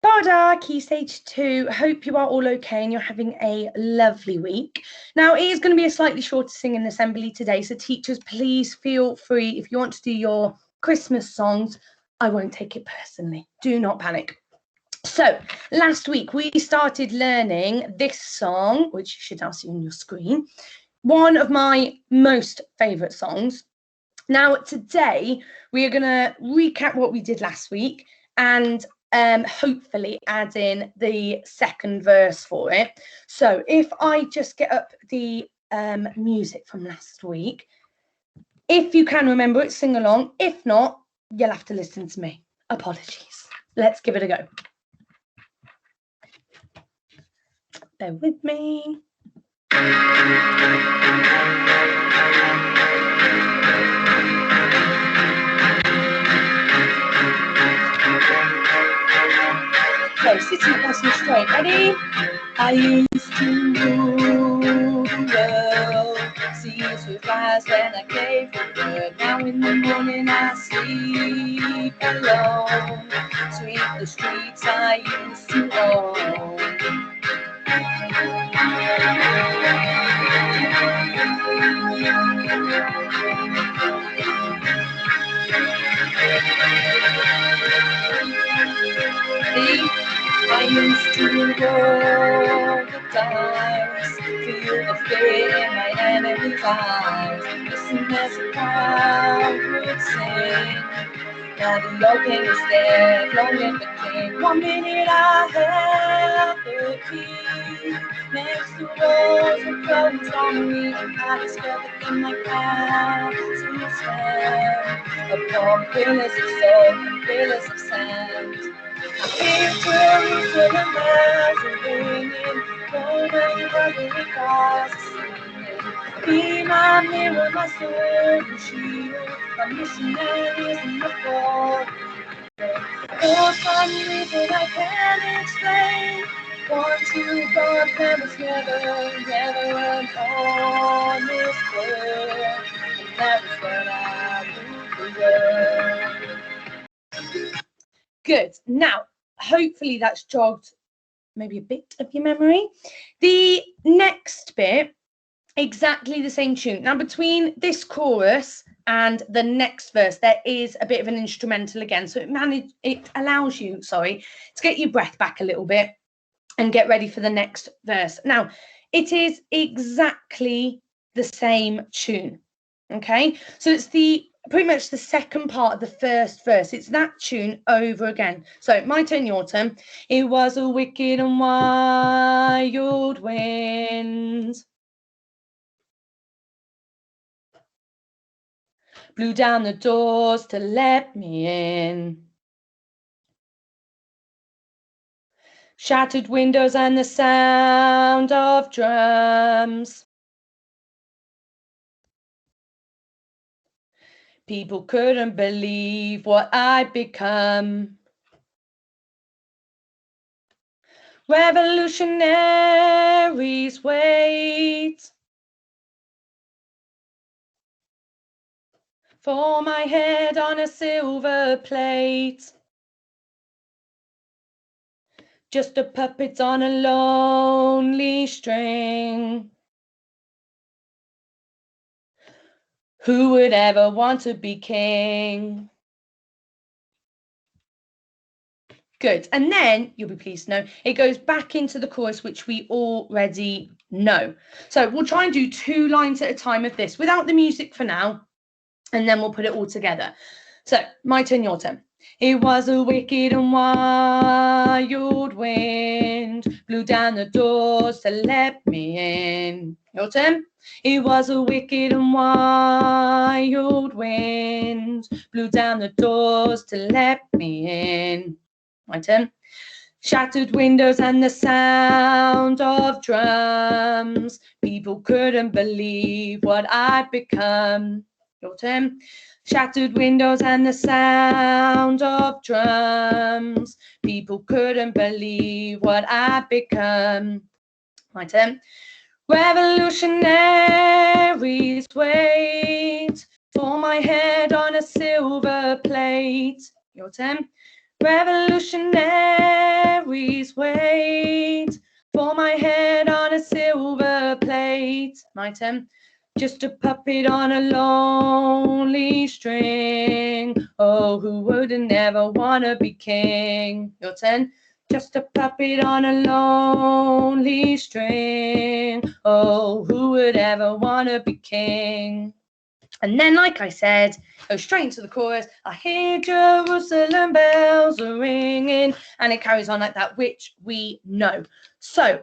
Barda, Key Stage 2, hope you are all okay and you're having a lovely week. Now, it is going to be a slightly shorter singing assembly today, so teachers, please feel free, if you want to do your Christmas songs, I won't take it personally. Do not panic. So, last week we started learning this song, which you should now see on your screen, one of my most favourite songs. Now, today we are going to recap what we did last week and hopefully add in the second verse for it. So if I just get up the music from last week, if you can remember it, sing along. If not, you'll have to listen to me. Apologies. Let's give it a go. Bear with me. Okay, sitting nice and straight. Ready? I used to rule the world, seas with eyes when I gave the word. Now in the morning I sleep alone, sweep the streets I used to own. I used to roll the dice, feel the fear in my enemy's eyes. Listen as the crowd would sing. Now the organ is there, blowing the king. 1 minute I held the key. Next the walls were closed on me, and I discovered in my past to stand upon pillars of stone and pillars of sand. Jerusalem bells are ringing, Roman Catholic cars are singing. Be my mirror, my sword and shield, my missionaries in the fall. For some reason I can't explain, one to God that was never an honest word, and that was when I ruled the world. Good. Now, hopefully that's jogged maybe a bit of your memory. The next bit, exactly the same tune. Now, between this chorus and the next verse, there is a bit of an instrumental again. So it allows you, to get your breath back a little bit and get ready for the next verse. Now, it is exactly the same tune. Okay, so it's pretty much the second part of the first verse. It's that tune over again. So my turn, your turn. It was a wicked and wild wind, blew down the doors to let me in, shattered windows and the sound of drums. People couldn't believe what I'd become. Revolutionaries wait for my head on a silver plate. Just a puppet on a lonely string. Who would ever want to be king? Good. And then you'll be pleased to know it goes back into the chorus, which we already know. So we'll try and do 2 lines at a time of this without the music for now, and then we'll put it all together. So my turn, your turn. It was a wicked and wild wind, blew down the doors to let me in. Your turn. It was a wicked and wild wind, blew down the doors to let me in. My turn. Shattered windows and the sound of drums. People couldn't believe what I'd become. Your turn. Shattered windows and the sound of drums. People couldn't believe what I'd become. My turn. Revolutionaries wait for my head on a silver plate. Your turn. Revolutionaries wait for my head on a silver plate. My turn. Just a puppet on a lonely string. Oh, who would never wanna be king? Your turn. Just a puppet on a lonely string. Oh, who would ever wanna be king? And then, like I said, go straight into the chorus. I hear Jerusalem bells are ringing, and it carries on like that, which we know. So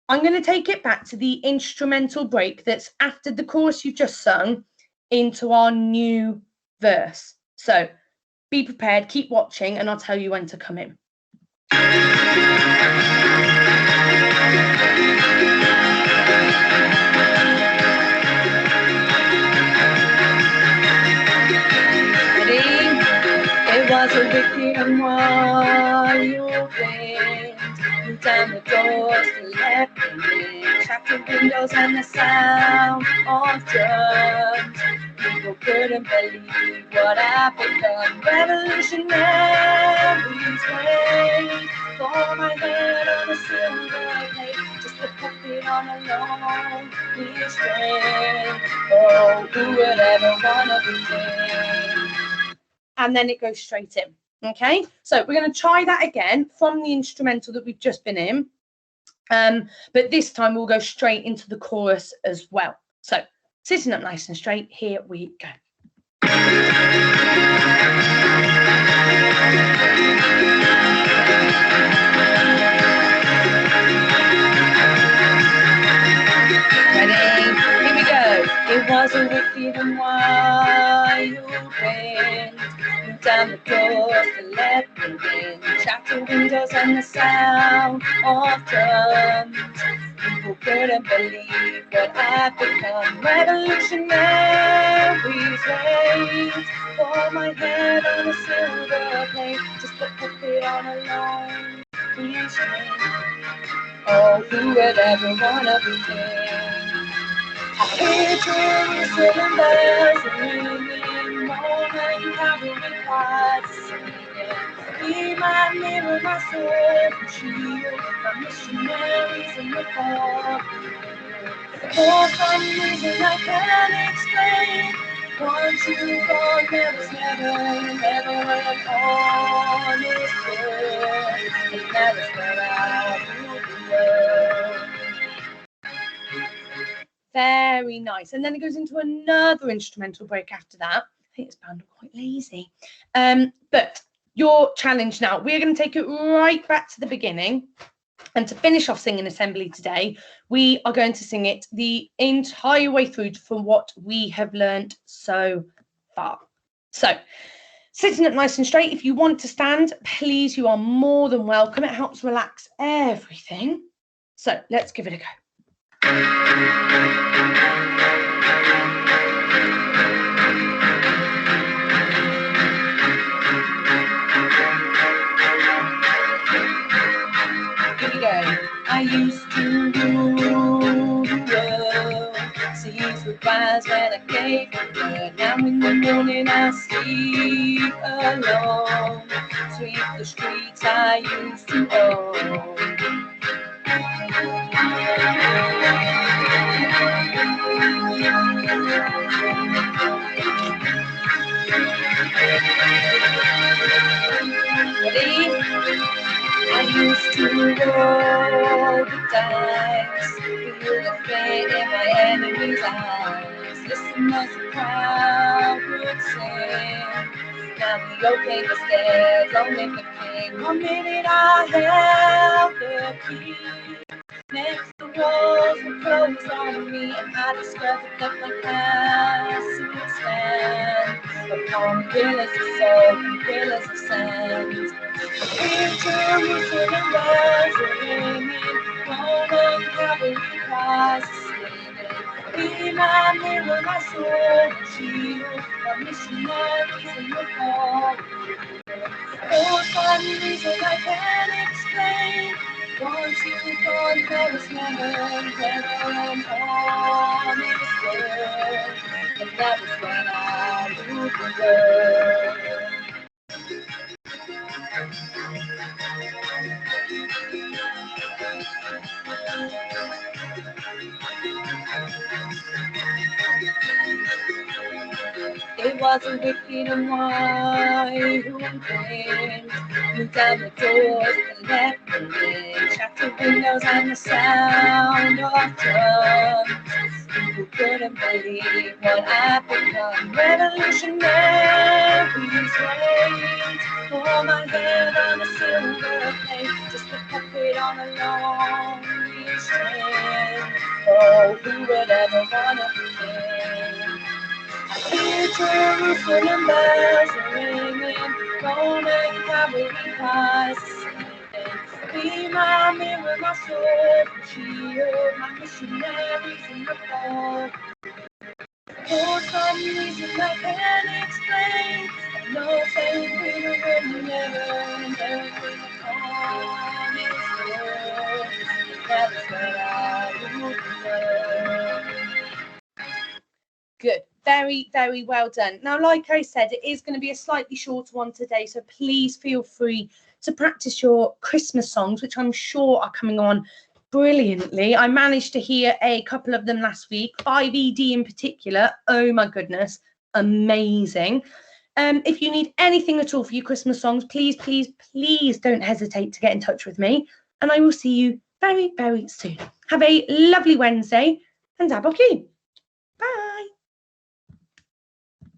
I'm going to take it back to the instrumental break that's after the chorus you've just sung into our new verse. So be prepared, keep watching, and I'll tell you when to come in. Ready? It was a wicked and wild wind, blew down the doors to let them in, shattered windows and the sound of drums. People couldn't believe what had become. Revolutionaries wait for my head on a silver plate, just a puppet on a lonely string. Oh, who would ever wanna be king? And then it goes straight in. Okay, so we're going to try that again from the instrumental that we've just been in, but this time we'll go straight into the chorus as well. So sitting up nice and straight, here we go. Ready? Here we go. It was a wicked and wild wind, blew down the doors to let them in, shattered windows and the sound of drums. People couldn't believe what had become. Revolutionaries wait for my head on a silver plate, just a puppet on a lonely string. Oh, who would ever wanna be king? I hear Jerusalem bells ringing, Roman cavalry choirs singing. Be my mirror, my sword and shield, my missionaries in the fall. For some reason I can't explain, once you gone, there was never an honest word, and that is where I rule the world. Very nice. And then it goes into another instrumental break after that. I think it's bound quite lazy. But your challenge now, we're going to take it right back to the beginning. And to finish off singing assembly today, we are going to sing it the entire way through from what we have learned so far. So sitting up nice and straight. If you want to stand, please, you are more than welcome. It helps relax everything. So let's give it a go. Here we go. I used to rule the world, seas would rise when I gave the word. Now in the morning I sleep alone, sweep the streets I used to own. Ready? I used to roll the dice, feel the flame in my enemy's eyes, listen as the crowd would sing. Now we open the stairs, only the king. 1 minute I held the key. Next the walls were closed on me, and I discovered that my castle would stand upon pillars of salt and pillars of sand. If Jerusalem bells are ringing, Roman cavalry choirs are singing. Be my mirror, my sword and shield, my missionaries in the fall. For some reason I can't explain, once you've gone, there was never an honest word, and that was when I ruled the world. It wasn't wicked and white who went, blew down the doors and left them in, shattered windows and the sound of drums. People couldn't believe what I'd become. Revolutionaries rage, pour my head on a silver plate, just a puppet on a lonely string. Oh, who would ever wanna pretend? I hear Jerusalem bells are ringing, Roman cavalry cries are singing. Be my mirror, my sword, my shield, my missionaries in the fall. For some reason I can't explain, no faith will never inherit the promised world. That's where I would go. Good. Very, very well done. Now, like I said, it is going to be a slightly shorter one today, so please feel free to practice your Christmas songs, which I'm sure are coming on brilliantly. I managed to hear a couple of them last week, 5ED in particular. Oh my goodness, amazing. If you need anything at all for your Christmas songs, please, please, please don't hesitate to get in touch with me, and I will see you very, very soon. Have a lovely Wednesday, and Daboki.